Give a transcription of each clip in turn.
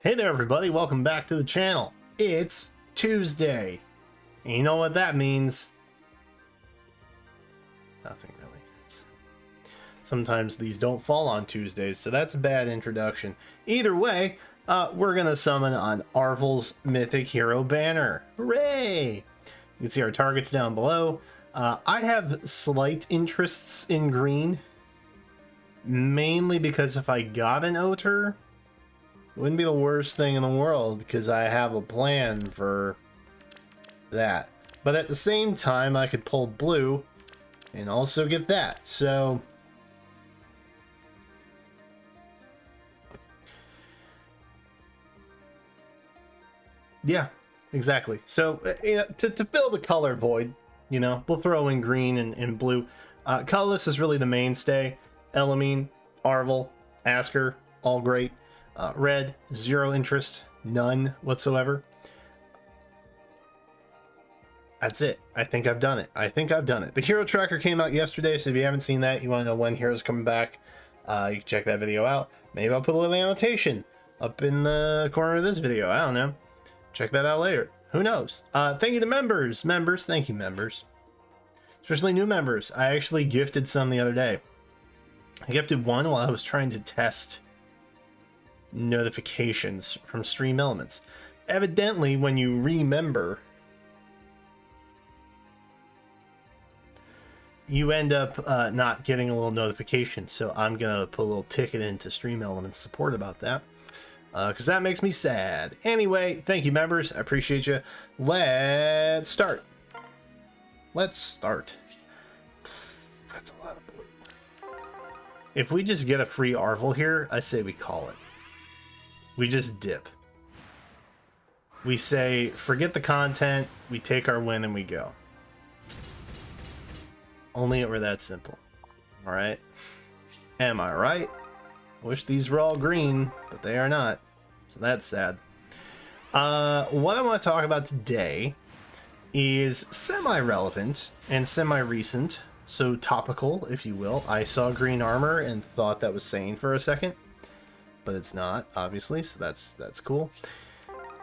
Hey there everybody, welcome back to the channel. It's Tuesday. And you know what that means? Nothing really. Sometimes these don't fall on Tuesdays, so that's a bad introduction. Either way, we're gonna summon on Arval's Mythic Hero banner. Hooray! You can see our targets down below. I have slight interests in green, mainly because if I got an Oter, it wouldn't be the worst thing in the world because I have a plan for that. But at the same time, I could pull blue and also get that. So yeah, exactly. So you know, to fill the color void, you know, we'll throw in green and blue. Colorless is really the mainstay. Elamine, Arval, Asker, all great. Red, zero interest, none whatsoever. That's it. I think I've done it. The hero tracker came out yesterday, so if you haven't seen that, you want to know when heroes coming back, you can check that video out. Maybe I'll put a little annotation up in the corner of this video. I don't know. Check that out later. Who knows? Thank you to members. Thank you, members. Especially new members. I actually gifted some the other day. I gifted one while I was trying to test notifications from Stream Elements. Evidently, when you remember, you end up not getting a little notification. So I'm gonna put a little ticket into Stream Elements support about that, because that makes me sad. Anyway, thank you, members. I appreciate you. Let's start. That's a lot of blue. If we just get a free Arval here, I say we call it. We just dip. We say, forget the content, we take our win and we go. Only it were that simple. Alright? Am I right? Wish these were all green, but they are not. So that's sad. What I want to talk about today is semi-relevant and semi-recent. So topical, if you will. I saw green armor and thought that was sane for a second. But it's not, obviously, so that's cool.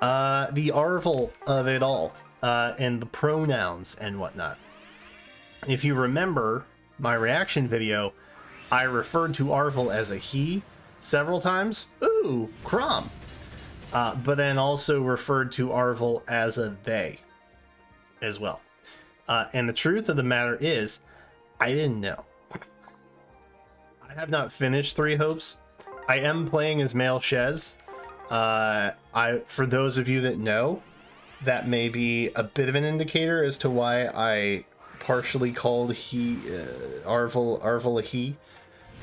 The Arval of it all, and the pronouns and whatnot. If you remember my reaction video, I referred to Arval as a he several times. Ooh, Crom. But then also referred to Arval as a they as well. And the truth of the matter is, I didn't know. I have not finished Three Hopes. I am playing as male Shez. For those of you that know, that may be a bit of an indicator as to why I partially called Arval a he.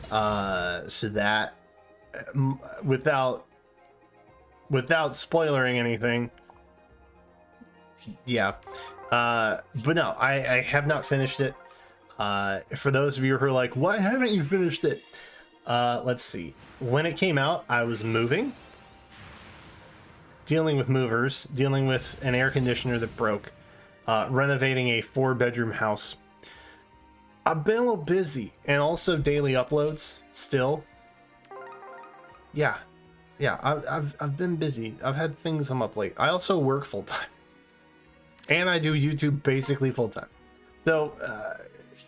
So that, without spoiling anything, yeah. But no, I have not finished it. For those of you who are like, why haven't you finished it? Let's see. When it came out, I was moving, dealing with movers, dealing with an air conditioner that broke, renovating a 4-bedroom house. I've been a little busy, and also daily uploads still. Yeah, I've been busy. I've had things come up late. I also work full time, and I do YouTube basically full time. So,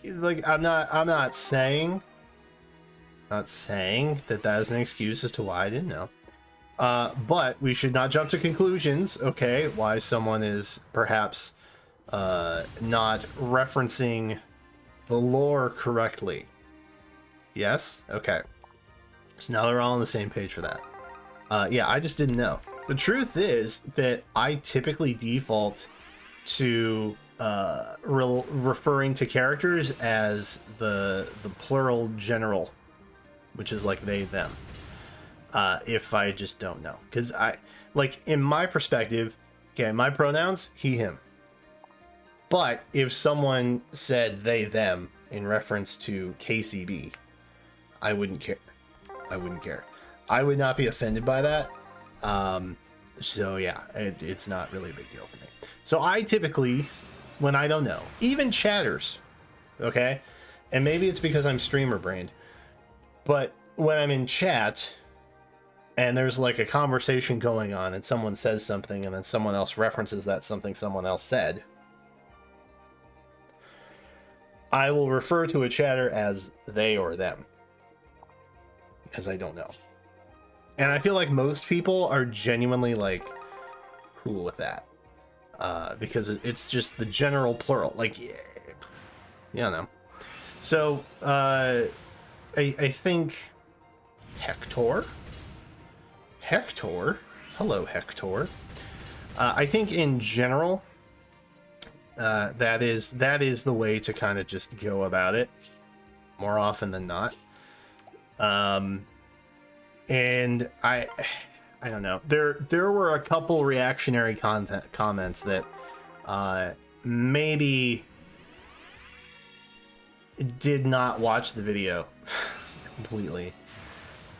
like, I'm not saying that that is an excuse as to why I didn't know. But we should not jump to conclusions, okay? Why someone is perhaps not referencing the lore correctly. Yes? Okay. So now they're all on the same page for that. Yeah, I just didn't know. The truth is that I typically default to referring to characters as the plural general, which is like they, them. If I just don't know. Because like, in my perspective, okay, my pronouns, he, him. But if someone said they, them in reference to KCB, I wouldn't care. I would not be offended by that. So yeah, it's not really a big deal for me. So I typically, when I don't know, even chatters, okay? And maybe it's because I'm streamer brained, but when I'm in chat, and there's like a conversation going on and someone says something and then someone else references that something someone else said, I will refer to a chatter as they or them, because I don't know. And I feel like most people are genuinely like cool with that, because it's just the general plural, like, yeah, you know. So I think Hector, hello Hector. I think in general, that is the way to kind of just go about it more often than not. And I don't know. There were a couple reactionary comments that maybe did not watch the video completely.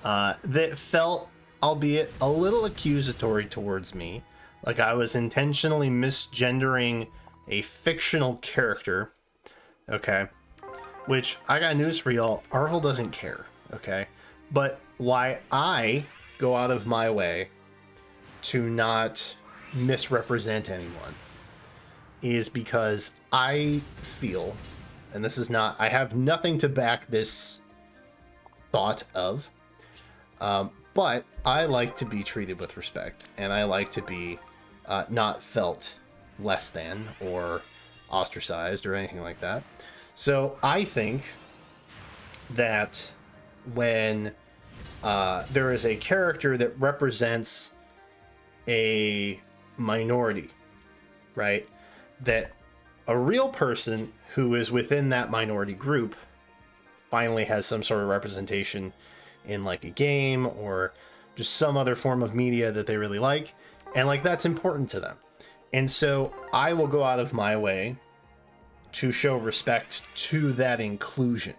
That felt, albeit a little accusatory towards me, like I was intentionally misgendering a fictional character. Okay, which I got news for y'all. Arval doesn't care. Okay, but why I go out of my way to not misrepresent anyone is because I feel, and this is not, I have nothing to back this thought of, but I like to be treated with respect, and I like to be not felt less than or ostracized or anything like that. So I think that when there is a character that represents a minority, right, that a real person who is within that minority group finally has some sort of representation in like a game or just some other form of media that they really like, and like that's important to them. And so I will go out of my way to show respect to that inclusion.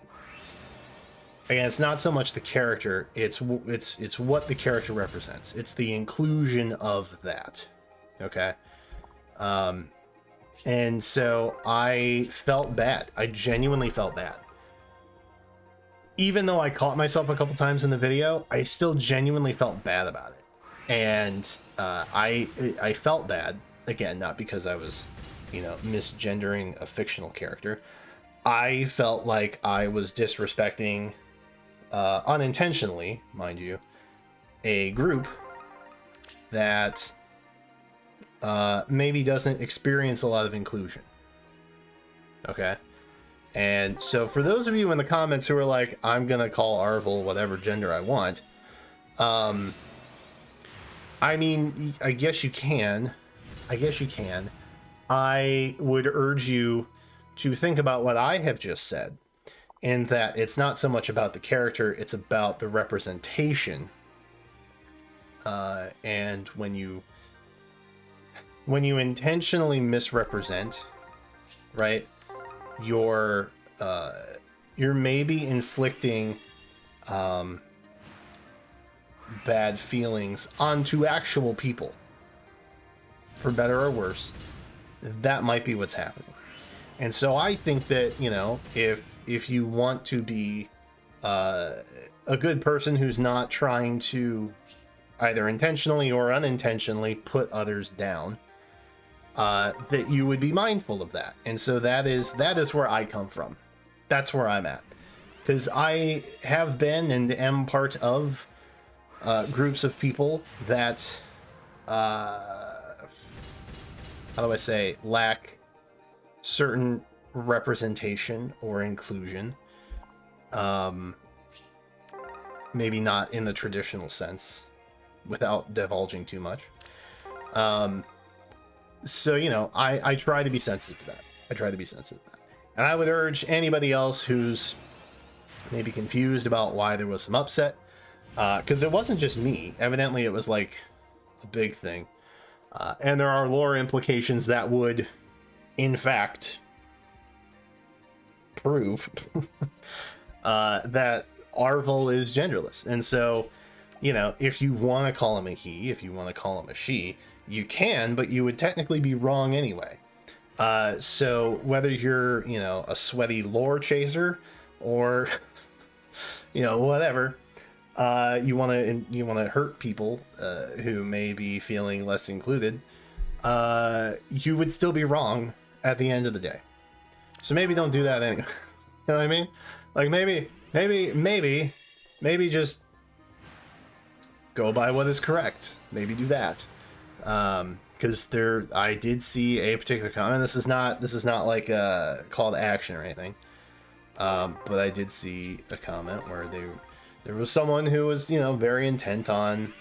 Again, it's not so much the character, it's what the character represents. It's the inclusion of that. Okay? And so I felt bad. I genuinely felt bad. Even though I caught myself a couple times in the video, I still genuinely felt bad about it. And I felt bad, again, not because I was, misgendering a fictional character. I felt like I was disrespecting, unintentionally, mind you, a group that maybe doesn't experience a lot of inclusion. Okay? And so for those of you in the comments who are like, I'm gonna call Arval whatever gender I want, I mean, I guess you can. I would urge you to think about what I have just said, in that it's not so much about the character, it's about the representation. And when you intentionally misrepresent, right, you're maybe inflicting bad feelings onto actual people, for better or worse. That might be what's happening. And so I think that, if you want to be a good person who's not trying to either intentionally or unintentionally put others down, that you would be mindful of that. And so that is where I come from. That's where I'm at. Because I have been and am part of groups of people that, how do I say, lack certain representation or inclusion. Maybe not in the traditional sense, without divulging too much. So, I try to be sensitive to that. And I would urge anybody else who's maybe confused about why there was some upset, because it wasn't just me. Evidently, it was like a big thing. And there are lore implications that would, in fact, prove that Arval is genderless. And so, if you want to call him a he, if you want to call him a she, you can, but you would technically be wrong anyway. So whether you're, a sweaty lore chaser or, whatever, you want to hurt people who may be feeling less included, you would still be wrong at the end of the day. So maybe don't do that anyway. You know what I mean? Like maybe just go by what is correct. Maybe do that. Because I did see a particular comment. This is not like a call to action or anything. But I did see a comment where there was someone who was, you know, very intent on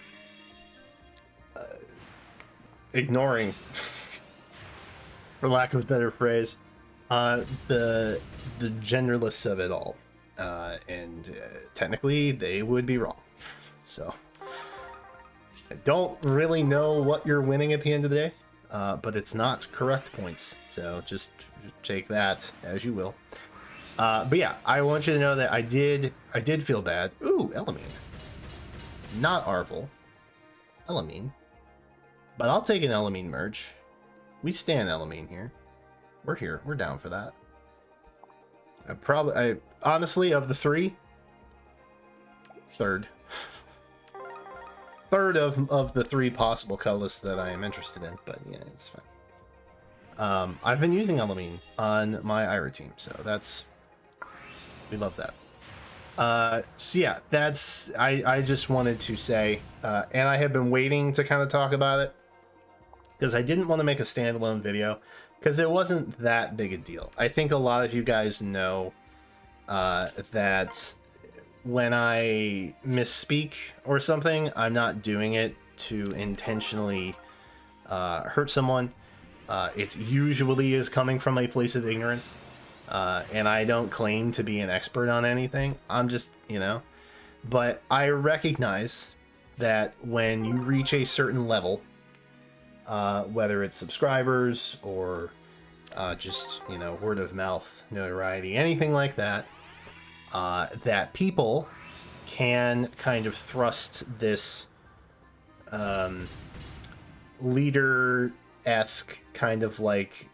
ignoring, for lack of a better phrase, the genderless of it all, and technically they would be wrong. So I don't really know what you're winning at the end of the day, but it's not correct points. So just take that as you will. But yeah, I want you to know that I did feel bad. Ooh, Elamine. Not Arval. Elamine. But I'll take an Elamine merge. We stand Elamine here. We're here. We're down for that. Honestly, of the three, third of the three possible colors that I am interested in, but yeah, it's fine. I've been using Elamine on my Ira team, so we love that. So yeah, I just wanted to say, and I have been waiting to kind of talk about it, because I didn't want to make a standalone video, because it wasn't that big a deal. I think a lot of you guys know that when I misspeak or something, I'm not doing it to intentionally hurt someone. It usually is coming from a place of ignorance. And I don't claim to be an expert on anything. I'm just, you know, but I recognize that when you reach a certain level, whether it's subscribers or just, you know, word of mouth notoriety, anything like that, that people can kind of thrust this leader-esque kind of like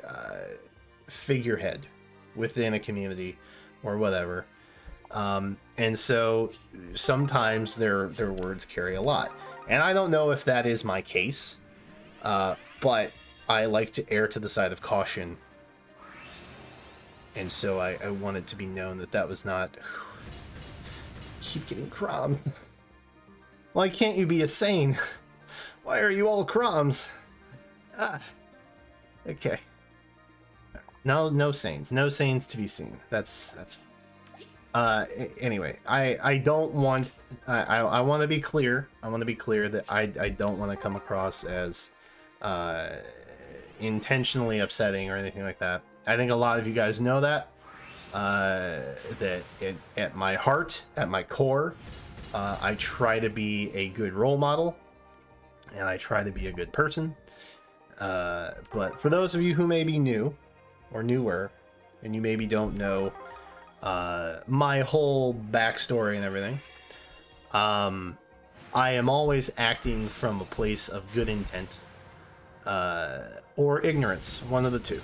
figurehead within a community or whatever, and so sometimes their words carry a lot, and I don't know if that is my case, but I like to err to the side of caution, and so I wanted to be known that was not. Keep getting crumbs. Why can't you be a sane? Why are you all crumbs? Okay. No sanes to be seen. That's anyway, I don't want, I want to be clear. I want to be clear that I don't want to come across as intentionally upsetting or anything like that. I think a lot of you guys know that at my heart, at my core, I try to be a good role model, and I try to be a good person. But for those of you who may be new or newer, and you maybe don't know my whole backstory and everything, I am always acting from a place of good intent or ignorance, one of the two.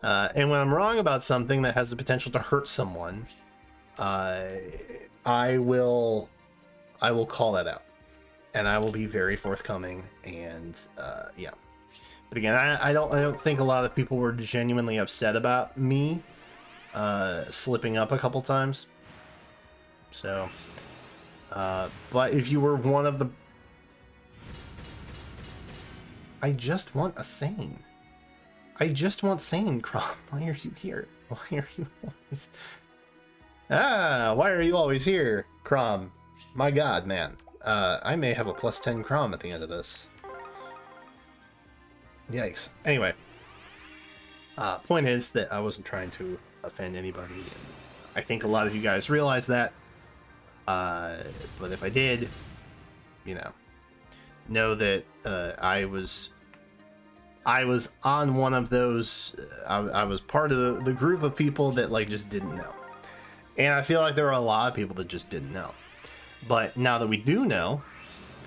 And when I'm wrong about something that has the potential to hurt someone, I will call that out, and I will be very forthcoming. And yeah, but again, I don't think a lot of people were genuinely upset about me slipping up a couple times. So, but if you were one of the, I just want a sane. I just want sane, Crom. Why are you here? Why are you always... why are you always here, Crom? My god, man. I may have a +10 Crom at the end of this. Yikes. Anyway. Point is that I wasn't trying to offend anybody. And I think a lot of you guys realize that. But if I did, you know that I was on one of those, I was part of the group of people that like just didn't know. And I feel like there were a lot of people that just didn't know. But now that we do know,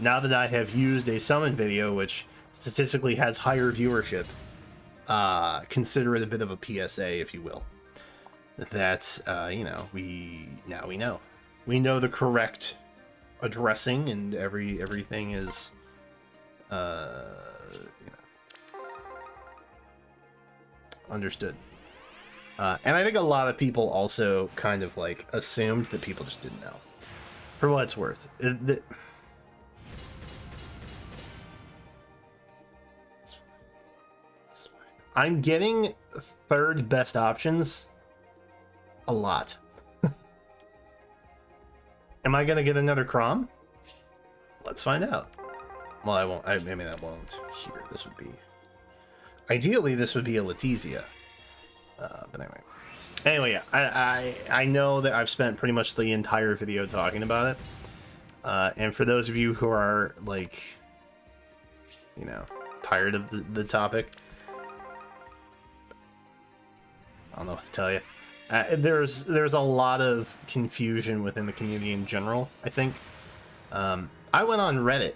now that I have used a summon video, which statistically has higher viewership, consider it a bit of a PSA, if you will. That, you know, we know. we know the correct addressing, and everything is understood. And I think a lot of people also kind of like assumed that people just didn't know. For what it's worth, I'm getting third best options a lot. Am I gonna get another Crom? Let's find out. Well, I won't. I mean, I won't here. This would be... Ideally, this would be a Letizia. But anyway, yeah, I know that I've spent pretty much the entire video talking about it. And for those of you who are, like, you know, tired of the topic, I don't know what to tell you. There's a lot of confusion within the community in general, I think. I went on Reddit,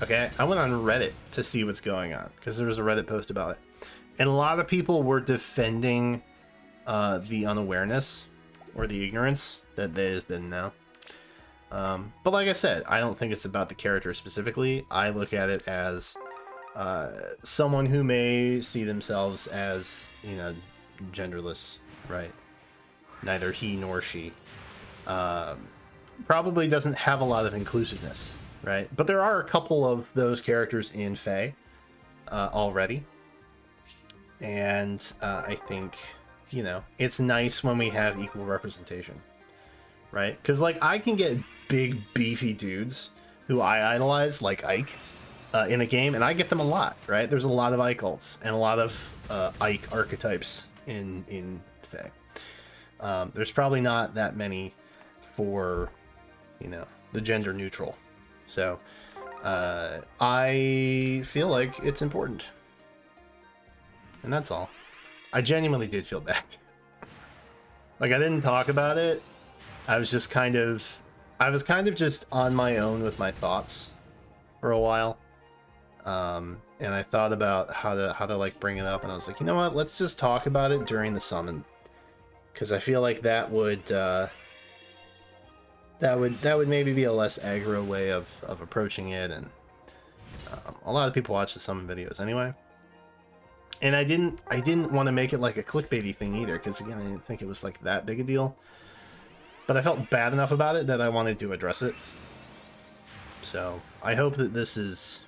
okay? I went on Reddit to see what's going on, because there was a Reddit post about it. And a lot of people were defending the unawareness or the ignorance that they just didn't know. But like I said, I don't think it's about the character specifically. I look at it as someone who may see themselves as, you know, genderless, right? Neither he nor she. Probably doesn't have a lot of inclusiveness, right? But there are a couple of those characters in FEH already. And I think, you know, it's nice when we have equal representation, right? Because, like, I can get big, beefy dudes who I idolize, like Ike, in a game, and I get them a lot, right? There's a lot of Ike ults and a lot of Ike archetypes in FEH. There's probably not that many for, you know, the gender neutral. So I feel like it's important. And that's all. I genuinely did feel bad. Like, I didn't talk about it. I was kind of just on my own with my thoughts for a while. And I thought about how to like bring it up, and I was like, you know what? Let's just talk about it during the summon, because I feel like that would maybe be a less aggro way of approaching it, and a lot of people watch the summon videos anyway. And I didn't want to make it like a clickbaity thing either, because again, I didn't think it was like that big a deal. But I felt bad enough about it that I wanted to address it. So I hope that this is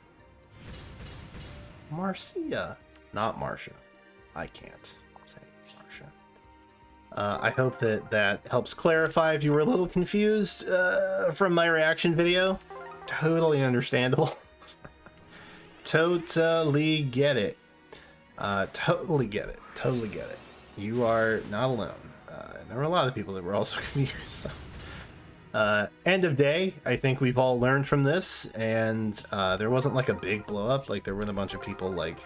Marcia, not Marcia. I can't say Marcia. I hope that helps clarify if you were a little confused from my reaction video. Totally understandable. Totally get it. Totally get it. Totally get it. You are not alone. There were a lot of people that were also confused. So. End of day, I think we've all learned from this, and there wasn't like a big blow up. Like, there weren't a bunch of people like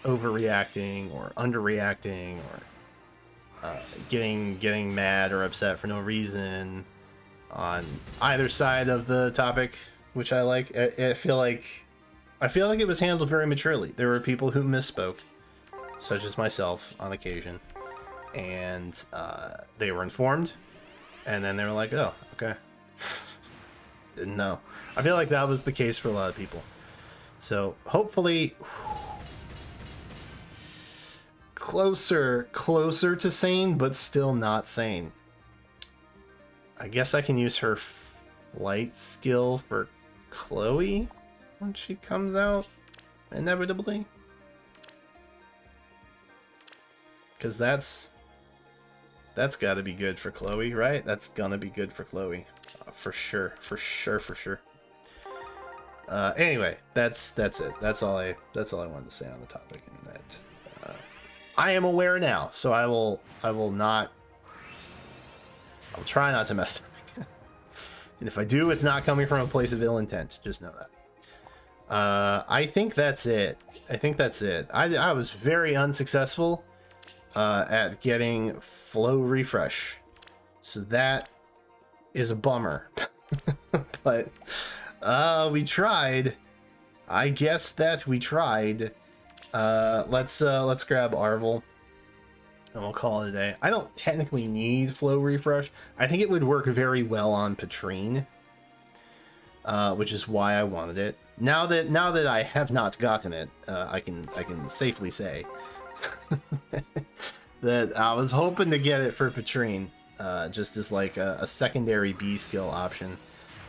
overreacting or underreacting or getting mad or upset for no reason on either side of the topic, which I like. I feel like it was handled very maturely. There were people who misspoke, such as myself on occasion, and they were informed, and then they were like, oh, okay. Didn't know. I feel like that was the case for a lot of people. So hopefully closer to sane, but still not sane. I guess I can use her flight skill for Chloe when she comes out, inevitably. Because that's got to be good for Chloe, right? That's gonna be good for Chloe, for sure. Anyway, that's it. That's all I wanted to say on the topic, and that I am aware now, so I'll try not to mess up again. And if I do, it's not coming from a place of ill intent. Just know that. I think that's it. I was very unsuccessful at getting flow refresh, so that is a bummer. But we tried. I guess that we tried. Let's grab Arval. and we'll call it a day. I don't technically need Flow Refresh. I think it would work very well on Patrine, which is why I wanted it. Now that I have not gotten it, I can safely say that I was hoping to get it for Patrine, just as like a secondary B skill option,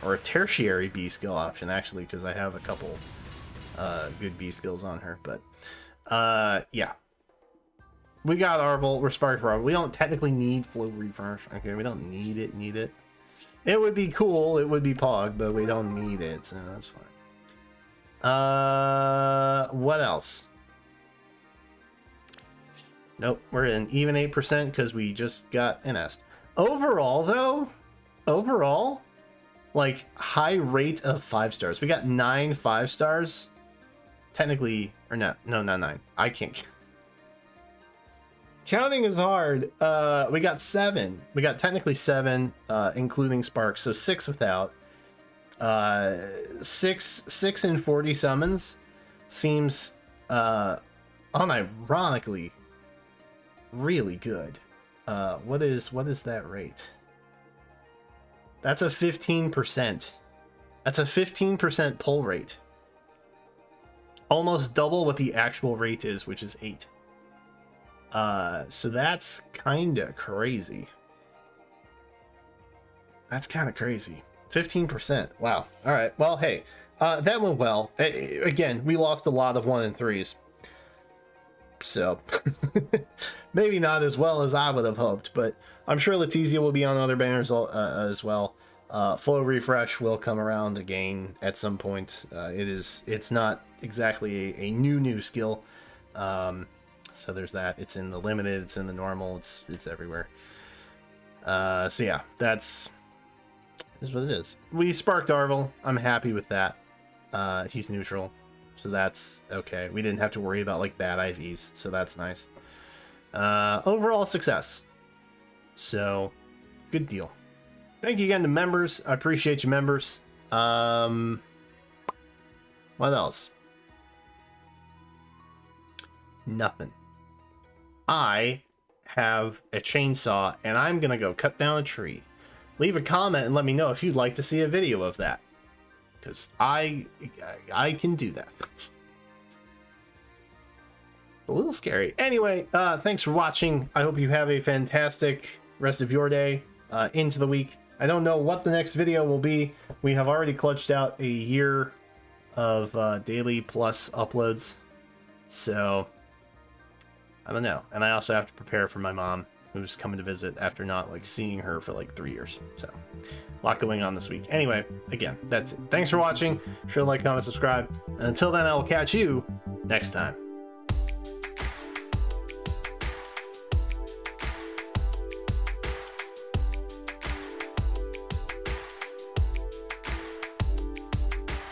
or a tertiary B skill option actually, because I have a couple good B skills on her. But yeah, we got Arval. We're sparked for Arval. We don't technically need Flow Refresh. Okay, we don't need it. It would be cool. It would be Pog, but we don't need it, so that's fine. What else? Nope, we're at an even 8% because we just got an est. Overall, though, like, high rate of 5 stars. We got 9 5 stars. Technically, or no, not 9. I can't. Counting is hard. We got 7. We got technically 7, including Sparks, so 6 without. 6 in 40 summons seems unironically really good. What is that rate? That's a 15%. That's a 15% pull rate. Almost double what the actual rate is, which is 8. So that's kind of crazy. That's kind of crazy. 15%. Wow. All right. Well, hey, that went well. Again, we lost a lot of 1 and 3s. So maybe not as well as I would have hoped, but I'm sure Letizia will be on other banners as well. Flow Refresh will come around again at some point. It's not exactly a new skill. So there's that. It's in the limited, it's in the normal, it's everywhere. So yeah, that's what it is. We sparked Arval. I'm happy with that. He's neutral, so that's okay. We didn't have to worry about like bad IVs, so that's nice. Overall success. So good deal. Thank you again to members. I appreciate you, members. What else? Nothing. I have a chainsaw and I'm gonna go cut down a tree. Leave a comment and let me know if you'd like to see a video of that, because I can do that. A little scary. Anyway, thanks for watching. I hope you have a fantastic rest of your day into the week. I don't know what the next video will be. We have already clutched out a year of daily plus uploads, so I don't know. And I also have to prepare for my mom, who's coming to visit after not like seeing her for like 3 years. So a lot going on this week. Anyway, again, that's it. Thanks for watching. Sure, like, comment, subscribe. And until then, I will catch you next time.